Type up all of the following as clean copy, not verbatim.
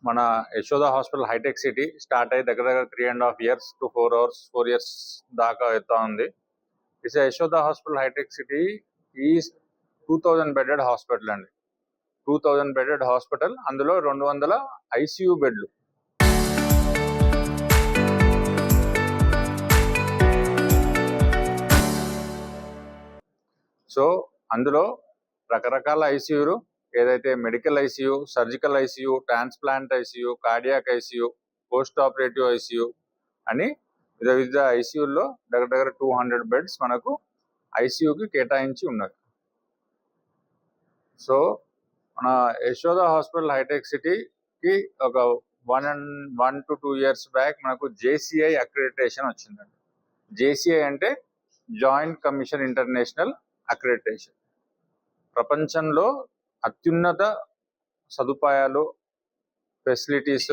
మన Yashoda hospital Hitech City start అయ్యి దగ్గర 3.5 years to 4 years దాకా అవుతా ఉంది. It's Yashoda hospital Hitech City is 2000 bedded hospital అండి. 2000 bedded హాస్పిటల్, అందులో 200 ICU బెడ్లు. సో అందులో రకరకాల ఐసీయూలు, ఏదైతే medical ICU, surgical ICU, transplant ICU, cardiac ICU, post operative ICU అని వివిధ ఐసీయూల్లో దగ్గర 200 బెడ్స్ మనకు ఐసీయూకి కేటాయించి ఉన్నాయి. సో మన యశోద హాస్పిటల్ హైటెక్ సిటీకి ఒక 1 to 2 years బ్యాక్ మనకు JCI అక్రిడిటేషన్ వచ్చిందండి. JCI అంటే జాయింట్ కమిషన్ ఇంటర్నేషనల్ అక్రిడిటేషన్. ప్రపంచంలో అత్యున్నత సదుపాయాలు, ఫెసిలిటీస్,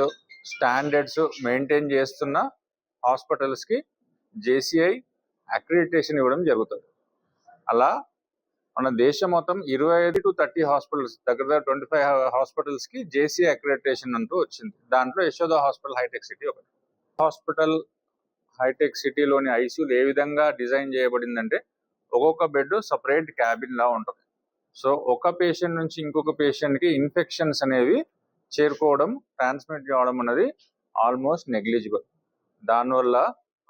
స్టాండర్డ్స్ మెయింటైన్ చేస్తున్న హాస్పిటల్స్కి JCI అక్రిడిటేషన్ ఇవ్వడం జరుగుతుంది. అలా మన దేశం మొత్తం 25 to 30 హాస్పిటల్స్, దగ్గర 25 హాస్పిటల్స్కి JCI అక్రిడిటేషన్ అంటూ వచ్చింది. దాంట్లో యశోద హాస్పిటల్ హైటెక్ సిటీ ఒకటి. హాస్పిటల్ హైటెక్ సిటీలోని ఐసీయూలు ఏ విధంగా డిజైన్ చేయబడిందంటే ఒక్కొక్క బెడ్ సపరేట్ క్యాబిన్ లా ఉంటుంది. సో ఒక పేషెంట్ నుంచి ఇంకొక పేషెంట్కి ఇన్ఫెక్షన్స్ అనేవి చేరుకోవడం, ట్రాన్స్మిట్ కావడం అనేది ఆల్మోస్ట్ నెగ్లిజిబుల్. దానివల్ల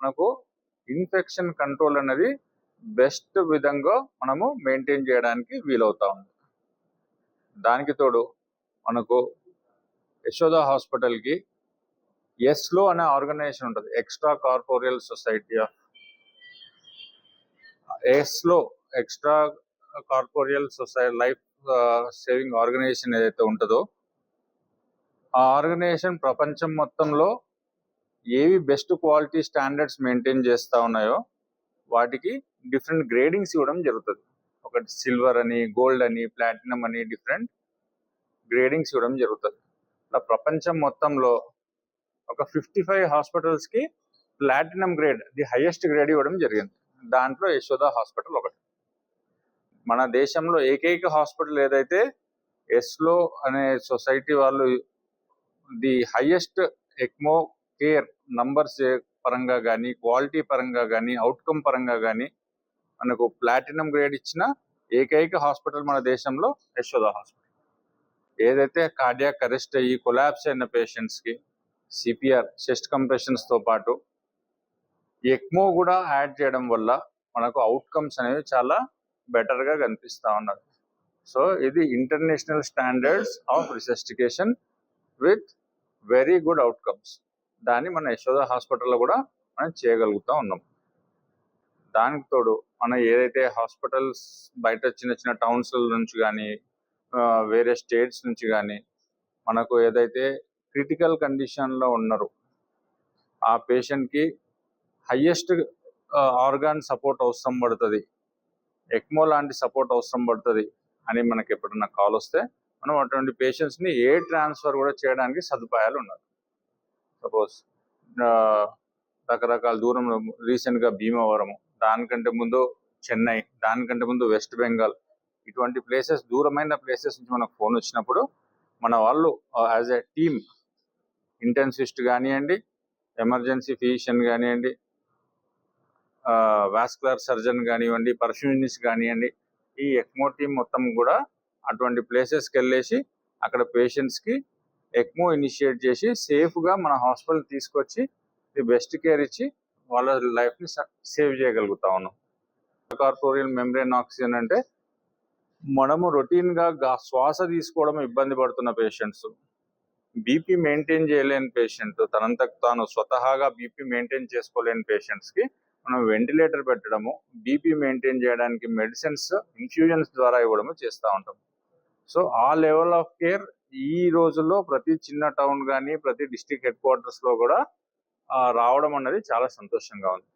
మనకు ఇన్ఫెక్షన్ కంట్రోల్ అనేది బెస్ట్ విధంగా మనము మెయింటైన్ చేయడానికి వీలవుతా ఉంది. దానికి తోడు మనకు యశోద హాస్పిటల్కి ఎస్లో అనే ఆర్గనైజేషన్ ఉంటుంది, ఎక్స్ట్రా కార్పోరియల్ సొసైటీ ఆఫ్ ఎస్లో, extracorporeal society life saving organization ఏదైతే ఉంటుందో ఆ ఆర్గనైజేషన్ ప్రపంచం మొత్తంలో ఏవి బెస్ట్ క్వాలిటీ స్టాండర్డ్స్ మెయింటైన్ చేస్తూ ఉన్నాయో వాటికి డిఫరెంట్ గ్రేడింగ్స్ ఇవ్వడం జరుగుతుంది. ఒకటి సిల్వర్ అని, గోల్డ్ అని, ప్లాటినం అని డిఫరెంట్ గ్రేడింగ్స్ ఇవ్వడం జరుగుతుంది. అలా ప్రపంచం మొత్తంలో ఒక 55 హాస్పిటల్స్కి platinum grade, the highest grade ఇవ్వడం జరిగింది. దాంట్లో యశోద హాస్పిటల్ ఒకటి. మన దేశంలో ఏకైక హాస్పిటల్ ఏదైతే ఎస్లో అనే సొసైటీ వాళ్ళు the highest ECMO care numbers పరంగా కానీ, క్వాలిటీ పరంగా కానీ, అవుట్కమ్ పరంగా కానీ మనకు ప్లాటినం గ్రేడ్ ఇచ్చిన ఏకైక హాస్పిటల్ మన దేశంలో యశోద హాస్పిటల్. ఏదైతే కార్డియాక్ అరెస్ట్ అయ్యి కొలాప్స్ అయిన పేషెంట్స్కి సిపిఆర్, చెస్ట్ కంప్రెషన్స్తో పాటు ఎక్మో కూడా యాడ్ చేయడం వల్ల మనకు అవుట్కమ్స్ అనేవి చాలా బెటర్గా కనిపిస్తూ ఉన్నది. సో ఇది international standards of resuscitation with very good outcomes. దాన్ని మన యశోద హాస్పిటల్లో కూడా మనం చేయగలుగుతూ ఉన్నాం. దానికి తోడు మన ఏదైతే హాస్పిటల్స్ బయట చిన్న చిన్న టౌన్స్ నుంచి కానీ, వేరే స్టేట్స్ నుంచి కానీ మనకు ఏదైతే క్రిటికల్ కండిషన్లో ఉన్నారు ఆ పేషెంట్కి హయ్యెస్ట్ ఆర్గాన్ సపోర్ట్ అవసరం పడుతుంది, ఎక్మో లాంటి సపోర్ట్ అవసరం పడుతుంది అని మనకి ఎప్పుడన్నా కాల్ వస్తే మనం అటువంటి పేషెంట్స్ని ట్రాన్స్ఫర్ కూడా చేయడానికి సదుపాయాలు ఉన్నాయి. సపోజ్ రకరకాల దూరంలో రీసెంట్గా భీమవరము, దానికంటే ముందు చెన్నై, దానికంటే ముందు వెస్ట్ బెంగాల్, ఇటువంటి ప్లేసెస్, దూరమైన ప్లేసెస్ నుంచి మనకు ఫోన్ వచ్చినప్పుడు మన వాళ్ళు యాజ్ ఎ టీమ్, ఇంటెన్సిస్ట్ కానివ్వండి, ఎమర్జెన్సీ ఫిజిషియన్ కానివ్వండి, వాస్కులర్ సర్జన్ కానివ్వండి, పర్ఫ్యూమిస్ట్ కానివ్వండి, ఈ ఎక్మో టీం మొత్తం కూడా అటువంటి ప్లేసెస్కి వెళ్ళేసి అక్కడ పేషెంట్స్కి ఎక్మో ఇనిషియేట్ చేసి సేఫ్గా మన హాస్పిటల్ తీసుకొచ్చి ది బెస్ట్ కేర్ ఇచ్చి వాళ్ళ లైఫ్ని సేవ్ చేయగలుగుతా ఉన్నాం. కార్పోరియల్ మెంబ్రేన్ ఆక్సిజన్ అంటే మనము రొటీన్గా శ్వాస తీసుకోవడం ఇబ్బంది పడుతున్న పేషెంట్స్, బీపీ మెయింటైన్ చేయలేని పేషెంట్, తనంతకు తాను స్వతహాగా బీపీ మెయింటైన్ చేసుకోలేని పేషెంట్స్కి మనం వెంటిలేటర్ పెట్టడము, బీపీ మెయింటైన్ చేయడానికి మెడిసిన్స్, ఇన్ఫ్యూజన్స్ ద్వారా ఇవ్వడము చేస్తూ ఉంటాం. సో ఆ లెవెల్ ఆఫ్ కేర్ ఈ రోజుల్లో ప్రతి చిన్న టౌన్ కానీ, ప్రతి డిస్ట్రిక్ట్ హెడ్ క్వార్టర్స్లో కూడా రావడం అన్నది చాలా సంతోషంగా ఉంది.